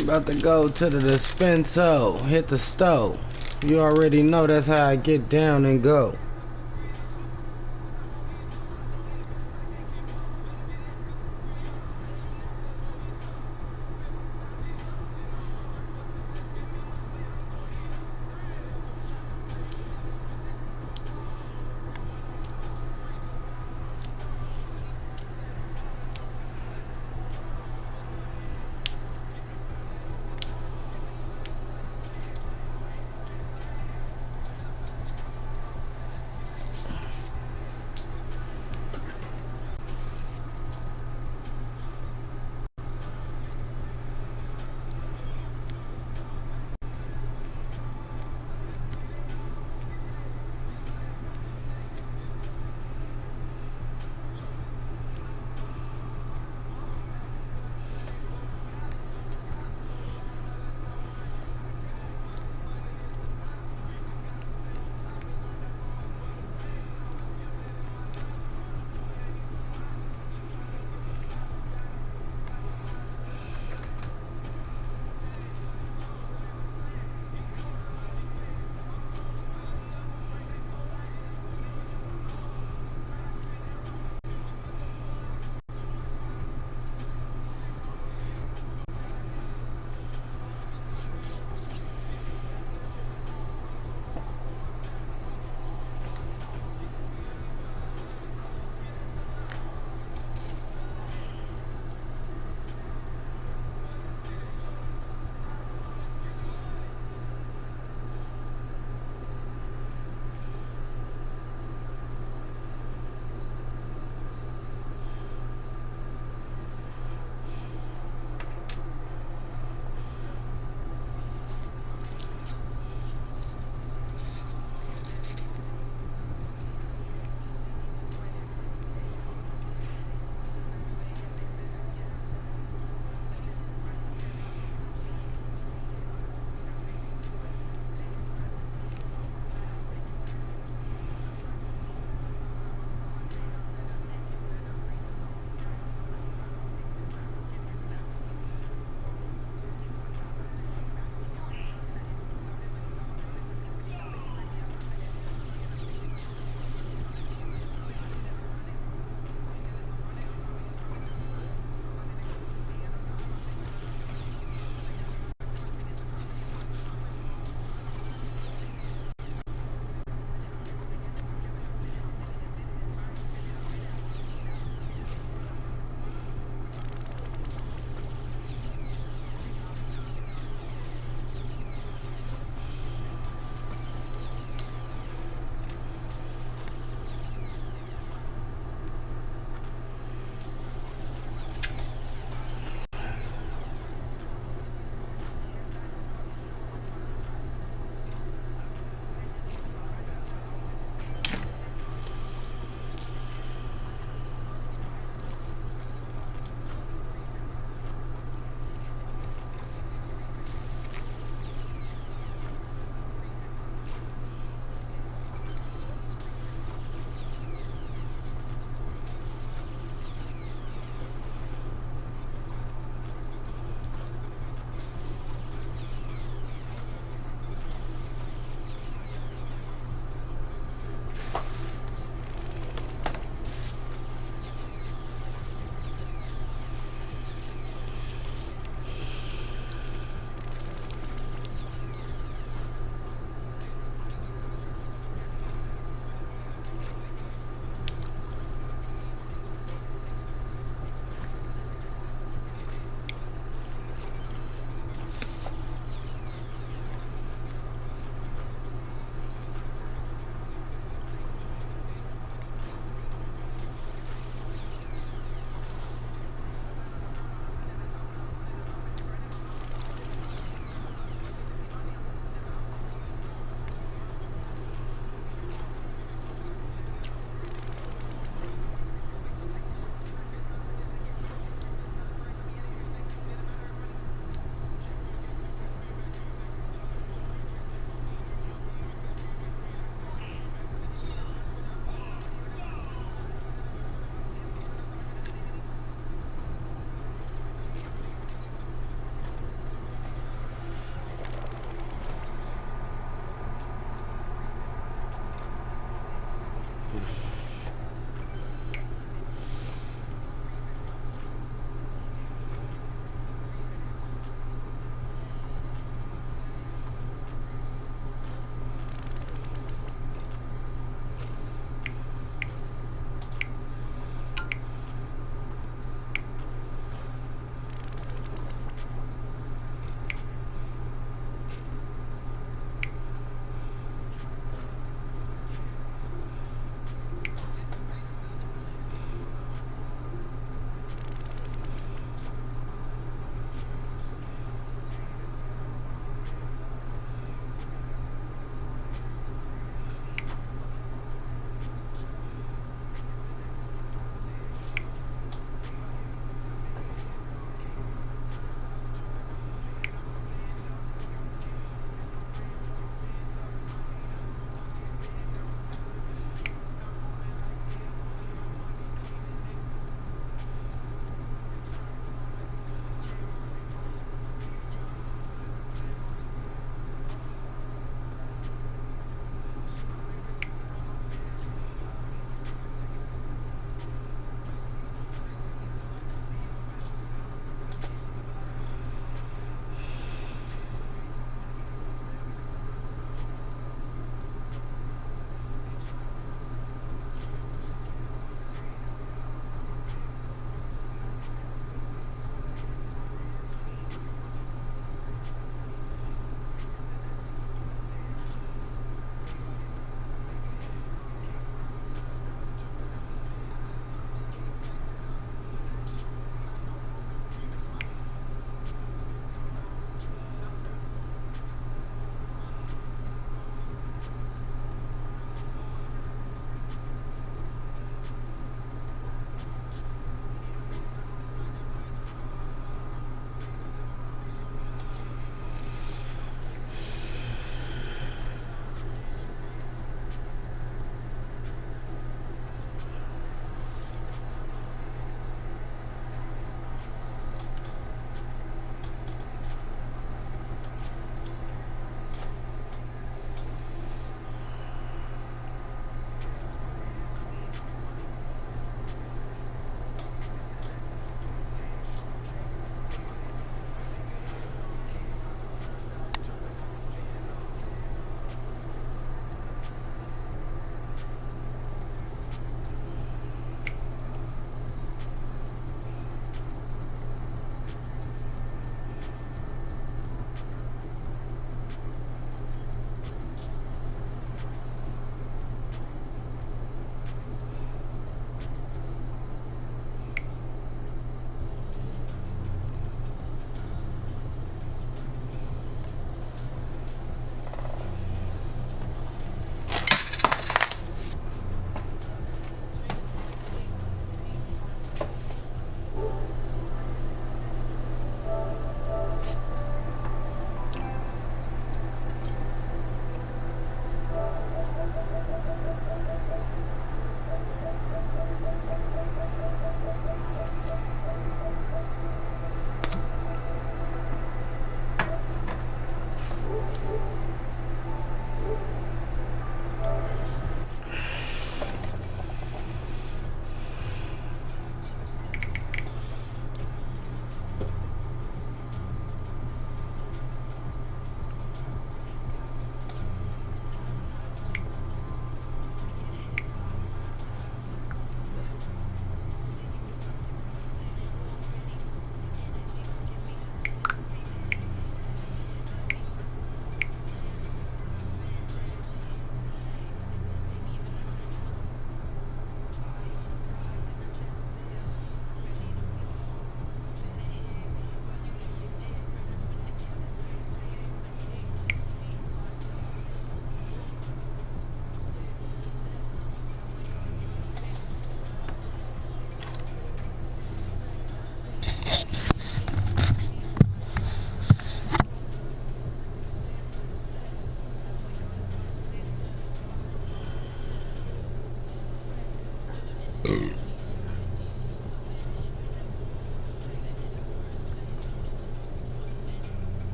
Speaker 4: About to go to the dispenso, hit the stove. You already know that's how I get down and go.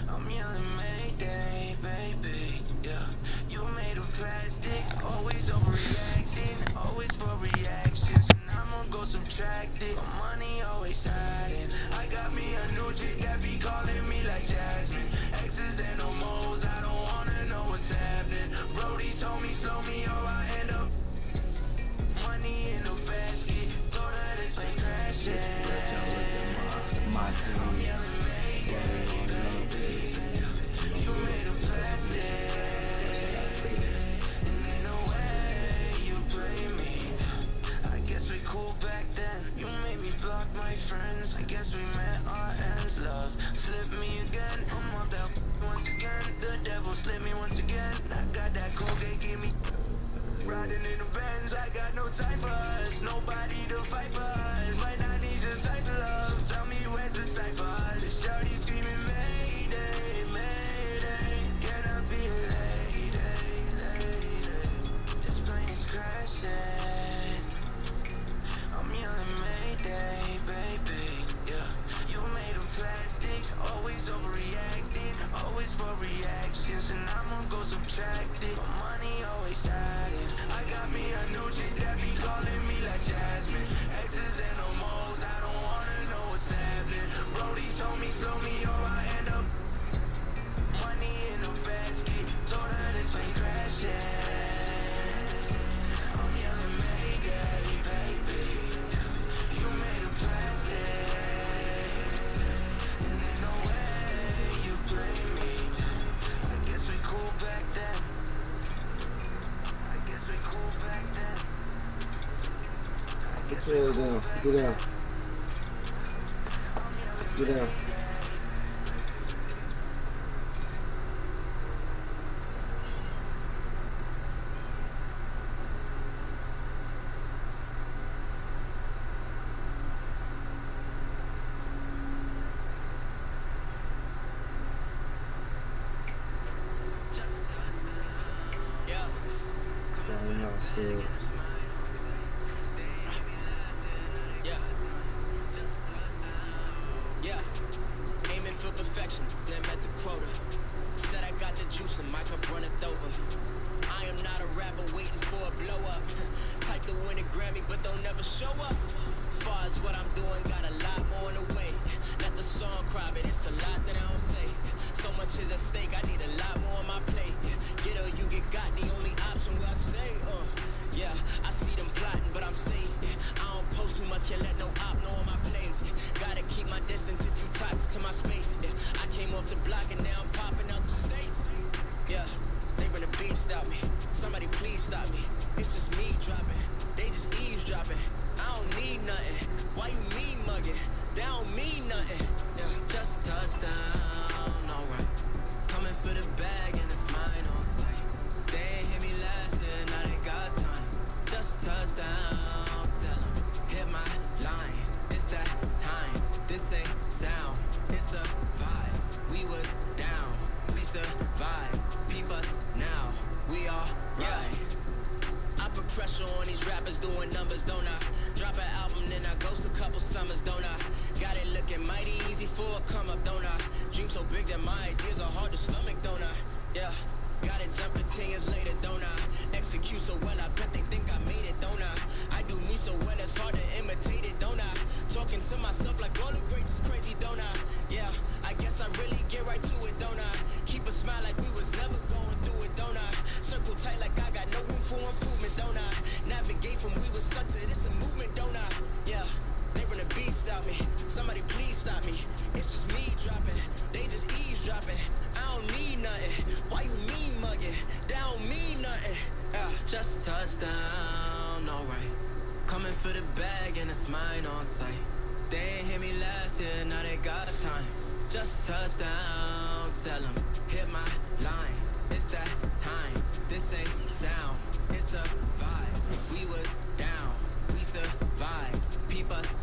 Speaker 12: I'm yelling Mayday, baby, yeah. You made of plastic, always overreacting, always for reactions, and I'm gonna go subtract it. My money always hiding. I got me a new chick that be calling me like Jasmine. Exes and no moles, I don't wanna know what's happening. Brody told me slow me or I end up money in the basket. Throw that this plane crashing.
Speaker 13: My team.
Speaker 12: I'm yelling Mayday, baby. You made of plastic. And in the way you play me, I guess we cool back then. You made me block my friends. I guess we met our ends. Love flip me again. I'm off that once again. The devil slipped me once again. I got that Colgate, give me riding in the Benz. I got no time for us. Nobody to fight for us. Might not need your type of love. Tell me where's the sign for us. The shorty screaming Mayday, Mayday. Can I be a lady, lady? This plane is crashing. I'm yelling Mayday, baby, yeah. You made of plastic, always overreacting, always for reactions, and I'm gonna go subtract it. My money always hiding. I got me a new chick that be calling me like Jasmine. Exes and no moles, I don't wanna know what's happening. Brody told me slow me or I end up money in a basket. Told her this plane crashing. I'm yelling Mayday, baby. You made of plastic. And ain't no way you play me. I guess we cool back then. I guess we cool back then.
Speaker 13: Get your down. Get down. Get down. Shit.
Speaker 12: Yeah, aiming for perfection, then met the quota. Said I got the juice and my cup runneth over. I am not a rapper waiting for a blow up. Type to win a Grammy, but don't never show up. Far as what I'm doing, got a lot more on the way. Let the song cry, but it's a lot that I don't say. So much is at stake, I need a lot more on my plate. Get or you get got, the only option where I stay. Yeah, I see them plotting, but I'm safe. I don't post too much, can't let no op know on my plays. Gotta keep my distance if you toxic to my space. I came off the block and now I'm popping out the states. Yeah, they run the beast out me. Somebody please stop me. It's just me dropping. They just eavesdropping. I don't need nothing. Why you mean mugging? They don't mean nothing. Yeah, just touchdown, alright. Coming for the bag and it's mine on sight. They ain't hit me last year, now they got time. Just touchdown, tell them, hit my line. It's that time. This ain't sound, it's a vibe. We was down, we survived. Peep us now, we all right. I put pressure on these rappers doing numbers, don't I? Drop an album, then I ghost a couple summers, don't I? Got it looking mighty easy for a come up, don't I? Dream so big that my ideas are hard to stomach, don't I? Yeah. Got it jumping 10 years later, don't I? Execute so well, I bet they think I made it, don't I? I do me so well, it's hard to imitate it, don't I? Talking to myself like all the greats is crazy, don't I? Yeah, I guess I really get right to it, don't I? Keep a smile like we was never going through it, don't I? Circle tight like I got no room for improvement, don't I? Navigate from we was stuck to this a movement, don't I? Yeah. They run the beast out me. Somebody please stop me. It's just me dropping. They just eavesdropping. I don't need nothing. Why you mean mugging? They don't mean nothing. Yeah, just touchdown, alright. Coming for the bag and it's mine on sight. They ain't hit me last year, now they got time. Just touchdown, tell them, hit my line. It's that time. This ain't sound, it's a vibe. We was down, we survived. Peep us